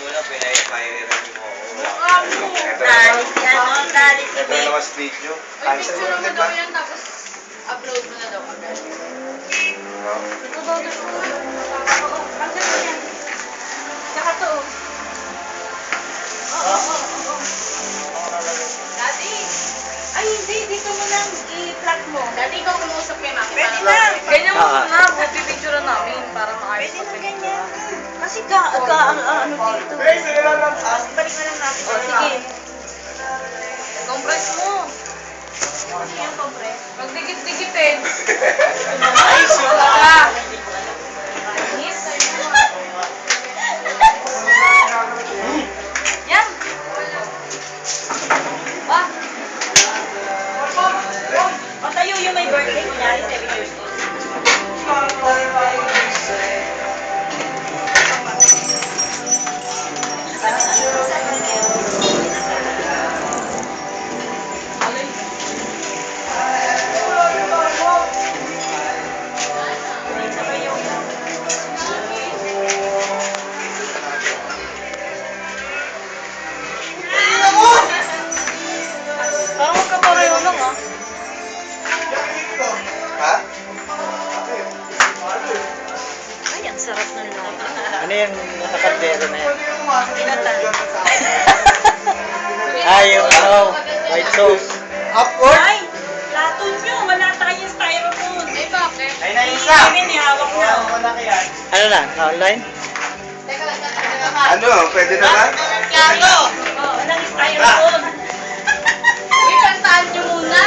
muna, pinay-pioneeran niyo mo ako. Dali si ano, dali si Ito Beth. naman video. Ay, picture mo daw yan, tapos upload mo na daw agad. Nagbabagal ko. Oo, pagkat yan. Tsaka to. Oo. Daddy! Ay, hindi. Dito mo lang i-plug mo. Daddy, ikaw kumuusap kay Maki. Pwede na. Ganyan mo na, buti picture namin para maayos Pwede sa na picture. ganyan. Kasi ano dito. Balik na lang natin. O, sige. Compress mo. Ano yung compress? Magdikit-dikitin. Ay, wala. Yes. Yan. Ba? O, tayo yung may birthday. Kunyari, 7 years old. Parang magkapareho lang ah. Ha? Ay, ang sarap ng loto. Ano yung nasa kaldero na yan? Pinatan. Yung white sauce. Ay, lato nyo. Wala tayong styrofoam. Ay, bakit? Ay, Kevin, ihawak na. Ano na? Online? Teka lang, teka lang. Ano? Pwede na ba? Claro! Oh, walang styrofoam. Uy, kantaan niyo muna.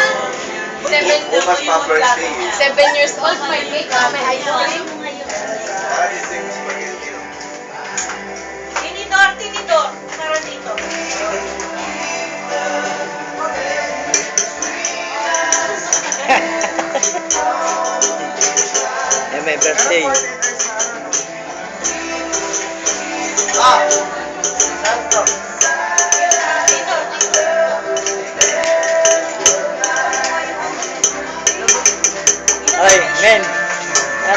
Bukas pa birthday. 7 years old, may cake, may ice cream. Tinidor, tinidor. Tara dito. May birthday. Ay, men.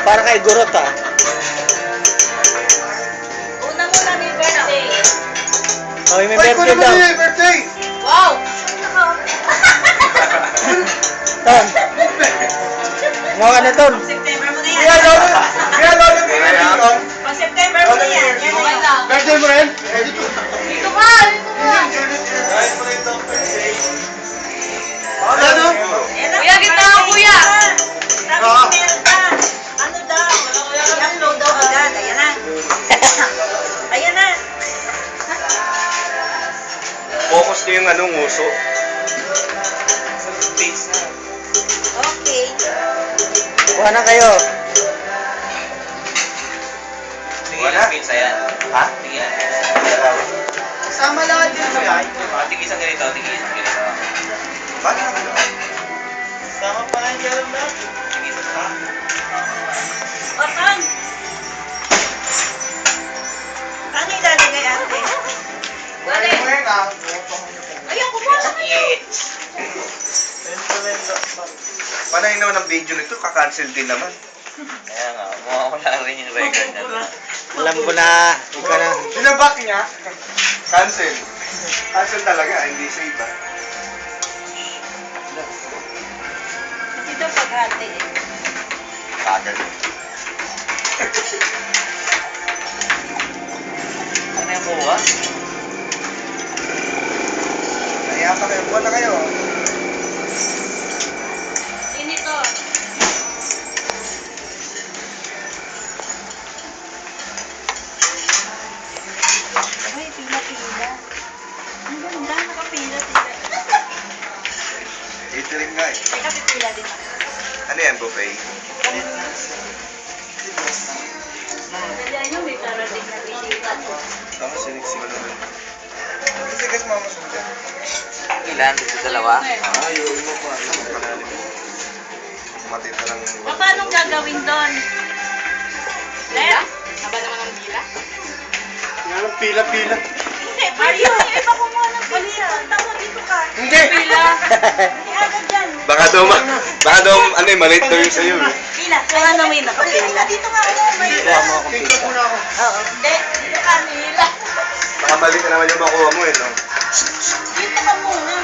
Para kay Gurot ah. Unang-una may birthday. Oh, may birthday daw. birthday! Wow! Ton. Mga ano ton? September mo na yan. Kaya lolo ni dito. Pag September mo na yan. Yan na Okay yun. lang. Birthday mo rin? Dito. Dito ka! Dito ka! Kahit mo rin itong birthday. Ano? Yan na. Kuya, gitna ka, kuya. Sabi ni Melda. Ano daw? I-upload daw agad. Ayan na. Ayan na. Focus niyo yung anong uso. Face na. Okay. Kuha na kayo. Wala? Pizza yan. Ha? Tingin. Sama lahat din mo yan. Tingin isang ganito, tingin isang ganito. Bakit naman? Sama pa nga yung galang na. Tingin isang pa. Otan. Ano ilalagay ate? Wala. Ayun, kumasok kayo. Panay naman ang video nito, kakancel din naman. Kaya nga, mawawala rin yung record niya. Alam ko na. Huwag ka na. Sinabak niya? Cancel. Cancel talaga, hindi save ah. Kasi daw paghati eh. Tagal. Ano yung buwa? Kaya pa kayo, buwan na kayo. Inito. Ay, pila-pila. Ang ganda, nakapila-pila. Catering nga eh. Teka, pipila din ako. Ano yan, buffet? Kaya nyo, may darating na bisita. Ako, siniksik naman. Kasi guys, mama sundan. Ilan? Dito dalawa? Ayaw mo pa. Panalim mo. Matita lang. Paano gagawin doon? Pila? Haba naman ang pila? Yan ang pila-pila. Hindi, Mario, iba ko muna ng pila. Punta mo dito ka. Hindi! Pila? Hindi agad dyan. Baka daw, ano eh, maliit daw yung sa'yo eh. Pila. Kaya na may nakapila. Dito nga ako. May Kuha mo ako pizza. Oo. Hindi, dito ka. Pila. mali ka naman yung makuha mo eh, no? Dito ka muna.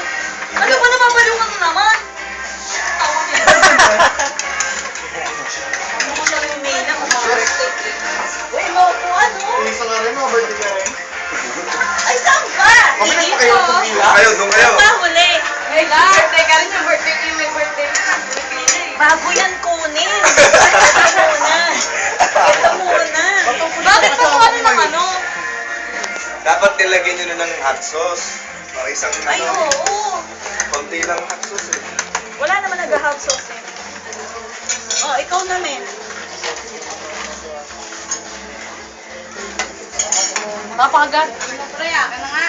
Ano ba nababaliw ka na naman? Ano ko siya yung mail na kumorostek eh. Uy, maupuan oh. Isa nga rin, mga birthday ka rin. Ay, saan ba? Mabilis pa kayo kung pila? Doon kayo. Saan ba huli? May birthday ka rin yung birthday ko yung may birthday ka. Bago yan kunin. Ito muna. Ito muna. Bakit pa kung ano ng ano? Dapat nilagyan nyo na ng hot sauce. Para isang Ay, oo. konti lang hot sauce eh. Wala naman nag-hot sauce eh. Oh, ikaw na, men. Papagat. Raya, ka na nga.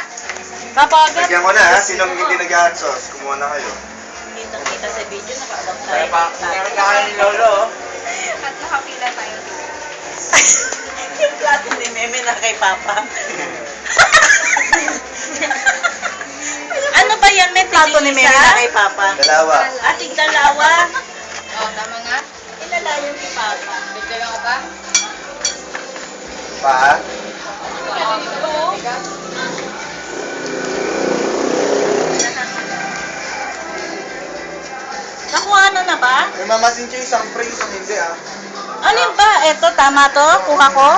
Papagat. Lagyan ko na ha, sinong hindi nag-hot sauce, kumuha na kayo. Kitang-kita sa video, nakaalam tayo. Kaya pa, nakakaya ni Lolo. At nakapila tayo. Yung plato ni Meme na kay Papa. Ano ba yan? May plato ni Meme na kay Papa. Dalawa. Ating dalawa. Oh, tama nga. Ilalayan si Papa. Bigyan ko ba? Pa? Nakuha na ba? May mamasin siya isang pre, isang hindi ah. Ano yun ba? Eto, tama to? Kuha ko?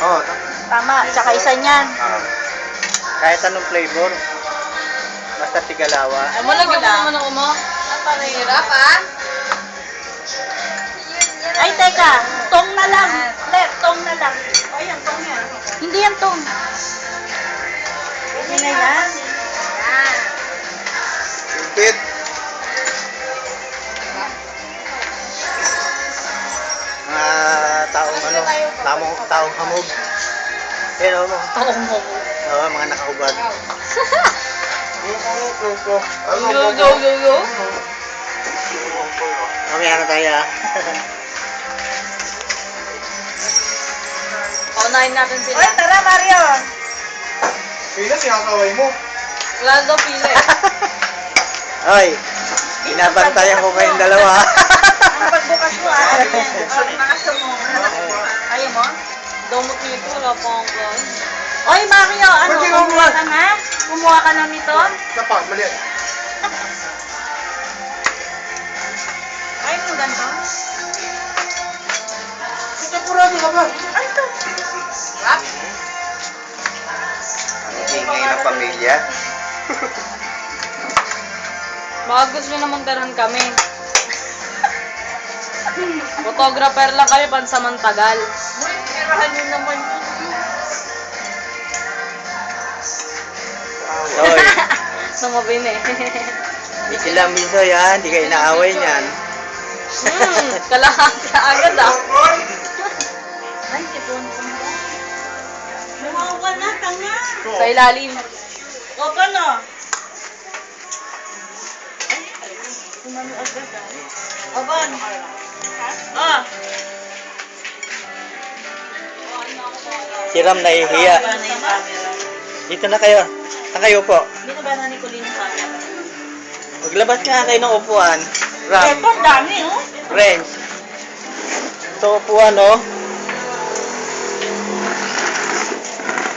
Oo, Tama. Tsaka isa niyan. Kahit anong flavor. Basta tigalawa. Ay, mo lagyan mo naman ako mo. Hirap ah. Ay, teka. Tong na lang. Tong na lang. O, yan. Tong yan. Hindi yan tong. Hindi na yan. Yan. Impit. Mga taong ano, taong hamog. Yan o, Taong mo. Oo, mga nakahubad. Ano Go, go, go, go. Mamaya na tayo ah. Paunahin natin sila. Oy, tara, Mario. Pila, sinakaway mo. Wala daw pila eh. Oy, binabantayan ko kayong dalawa. Ang pagbukas mo, Nakaso mo. Ayaw mo? Domot nito, wala pa akong plan. Oy, Mario, ano? Ba't di mo Kumuha ka na? Kumuha ka na nito? Napa, mali. Ay, mo ganito? Sigurado ka ba? Ano to? Rap? Ang ingay ng pamilya. Baka gusto nyo naman darhan kami. Photographer lang kami pansamantagal. Uy, perahan yun naman. Oy, Sumabin eh. di sila miso yan, di kayo inaaway niyan. Kalahat ka agad ah. Ay, tipon ko na. Nawawala ka nga. Sa ilalim. O, paano? Kumano agad ah. O, paano? Ah. Si Ram nahihiya. Paano yung camera? Dito na kayo. Saan kayo po? Hindi na ba na ni Colleen yung camera? Maglabas nga kayo ng upuan. Ram, Eto, ang dami oh. friends. Ito upuan oh.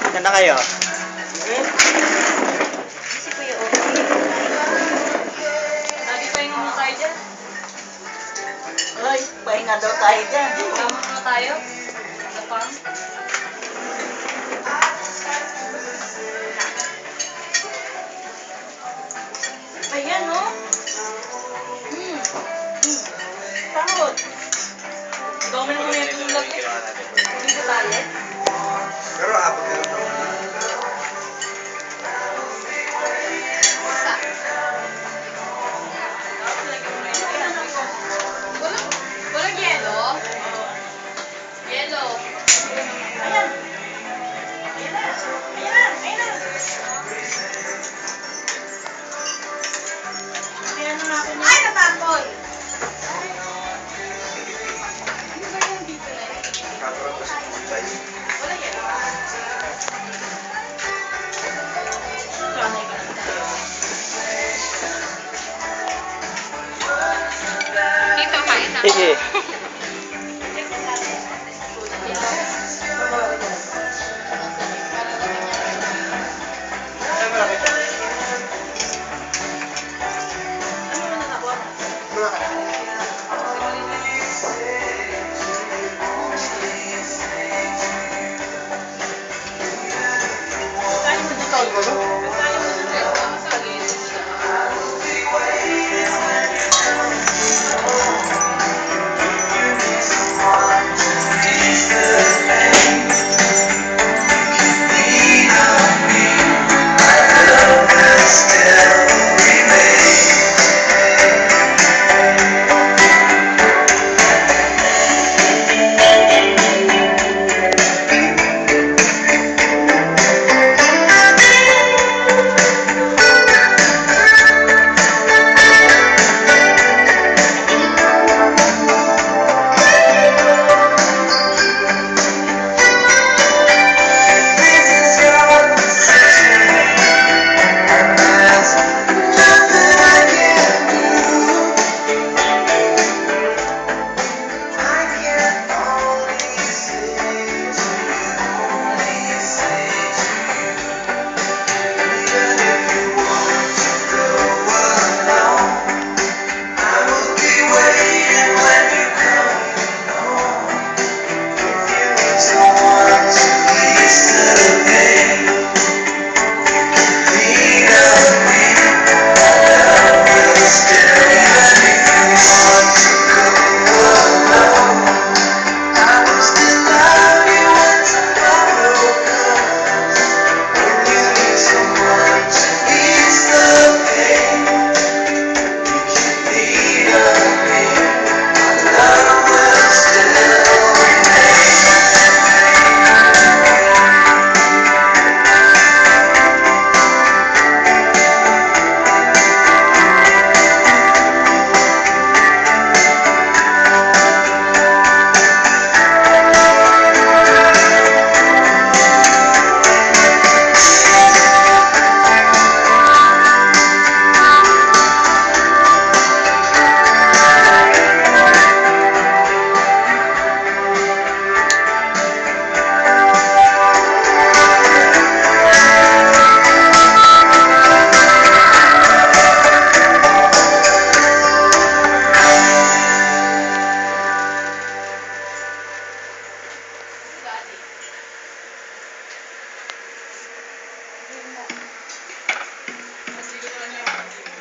Dito na kayo. Si Kuya Oki. Lagi pahinga mo tayo dyan. Ay, pahinga daw tayo dyan. Tama na tayo. Ano pa? Ayan oh. Sahod. Dami mo na yung tulad eh. Dito tayo. Pero abot na lang. Walang yelo? Yelo. Ayan. Ayan na. Ayan na. Ayan na. Ayan na natin. Ay, natapon. Kakarap sa kulay. Wala yelo. Sanay ka na tayo. Dito kain na. Sige. taon ko, no?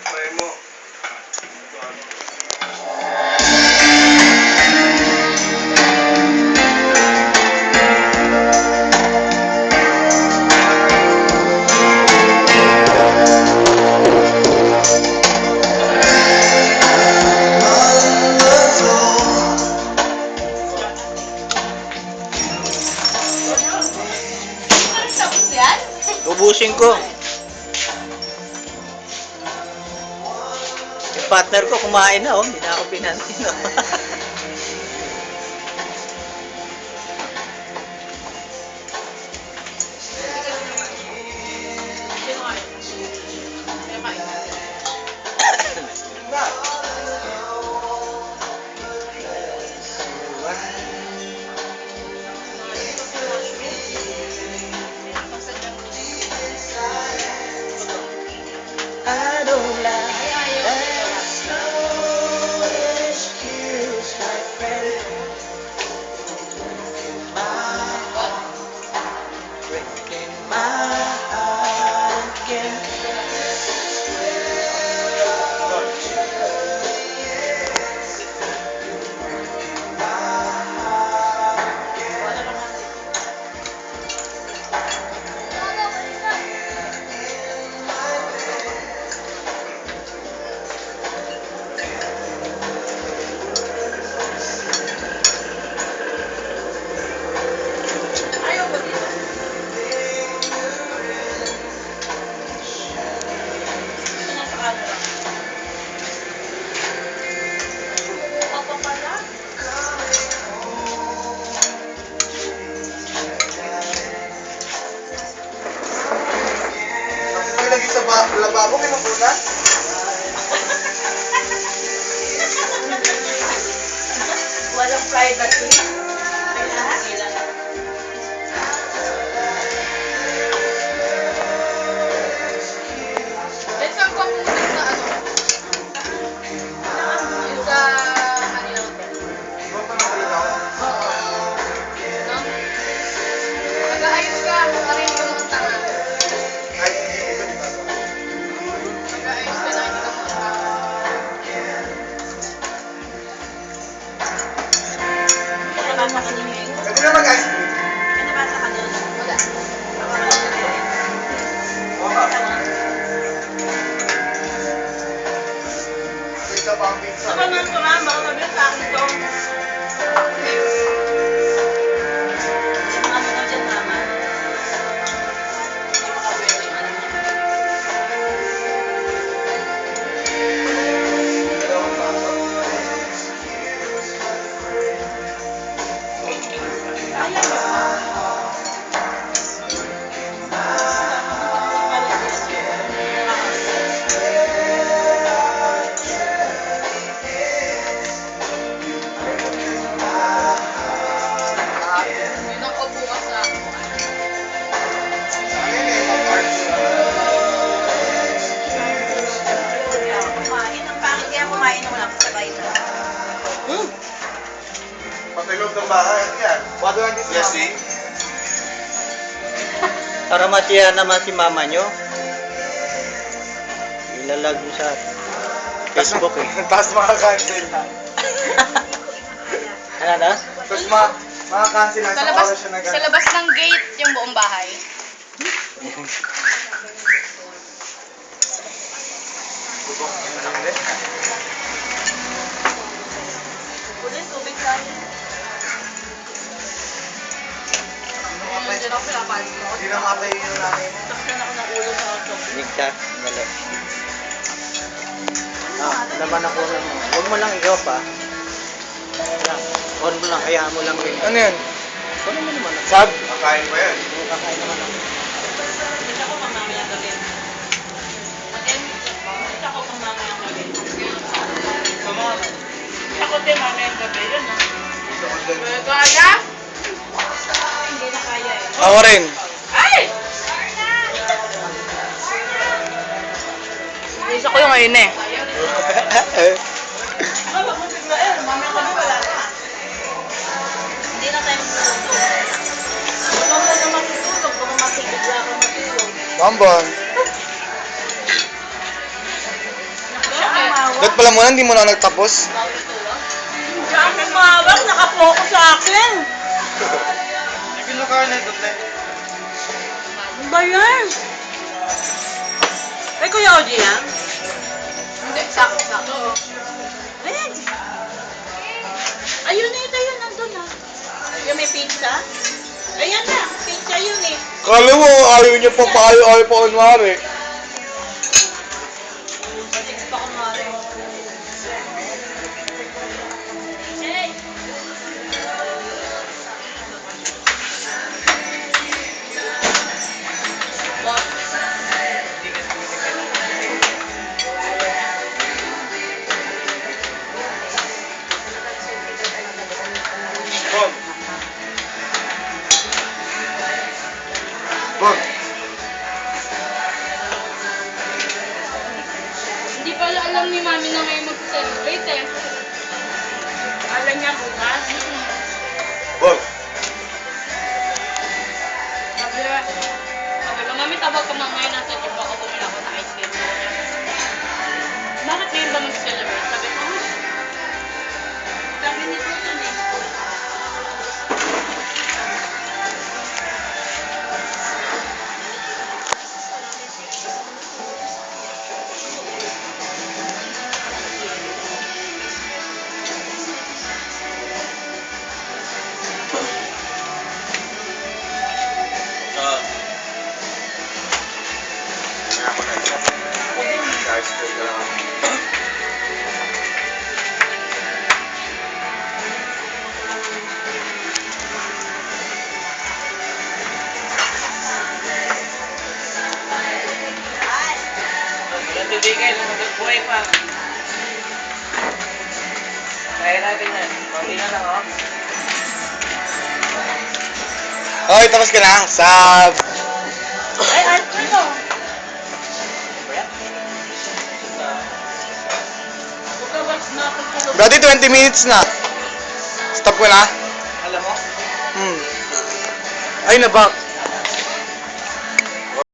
Try mo. Tapos yan? Ubusin ko. Yung partner ko kumain na, oh. Hindi na ako pinansin. Oh. I don't like that's no excuse, my friend. My heart, breaking my heart again. Lagi sa lababo, may makuna? Walang privacy. Kailangan ilan. Let's go muna sa ano. Yung sa Manila Hotel. Huwag pa naman ilaw. No? Mag-aayos ka, arrange ka mong tanga. Kahit Ibang bahay. Ano yan? Bago lang dito. Yes, see? Para masiya naman si mama nyo. Ilalag mo sa Facebook eh. Tapos makakancel na. Ano na? Tapos makakancel na. Sa Sa labas, oras siya sa labas ng gate yung buong bahay. Uli, tubig tayo. Diyan ako pinapalit ko. Hindi na matay yung namin. Takyan ako ng ulo sa auto. Ligtas. Mali. Naman ako na mo. Huwag mo lang ikaw pa. On mo lang. Hayaan mo lang rin. Ano yan? Ano mo naman? Sab? Makain pa yan. Kakain naman ako. Hindi ako pang mamayang gabi. Hindi ako pang mamayang gabi. Ako din mamayang gabi. Yun ah. Kaya? Hindi na kaya eh. Ako rin. Ay! Isa ko yung ngayon eh. Wala mo biglain. Mamayang gabi wala na. Hindi na tayo matulog. Huwag mo na matutulog. Kung matigigla ka matulog. Bambang. Siya ang mawak. Ba't pala muna hindi mo na nagtapos? Siya ang mawak. Nakapokus sa akin. Hindi kinakain na ito, te. Ano ba yan? Ay, Kuya Oji yan? Hindi, sakto. Ayan. Ayun na ito yun. Nandun na. Yung may pizza? Ayan na. Pizza yun eh. Kala mo, ayaw niya pa ayaw pa kunwari. Six pa kumari. Hey! Bong. Bong. Hindi pala alam ni mami na ngayon mag-celebrate eh. Alam niya bukas. Bong. Sabi ko, mami, tawag ka mamaya nasa jeep ako, bumili ako ng ice cream. Bakit ngayon ba mag-celebrate? Sabi ko, Sabi ni Tutan eh. Natubigay na magbuhay pa. Kaya natin yan. Pati na lang oh. Okay, tapos ka na. Sab. Ay, ice cream oh. Pagkawas na ako tulog. Brady, 20 minutes na. Stop ko na. Alam mo? Ay, na-back.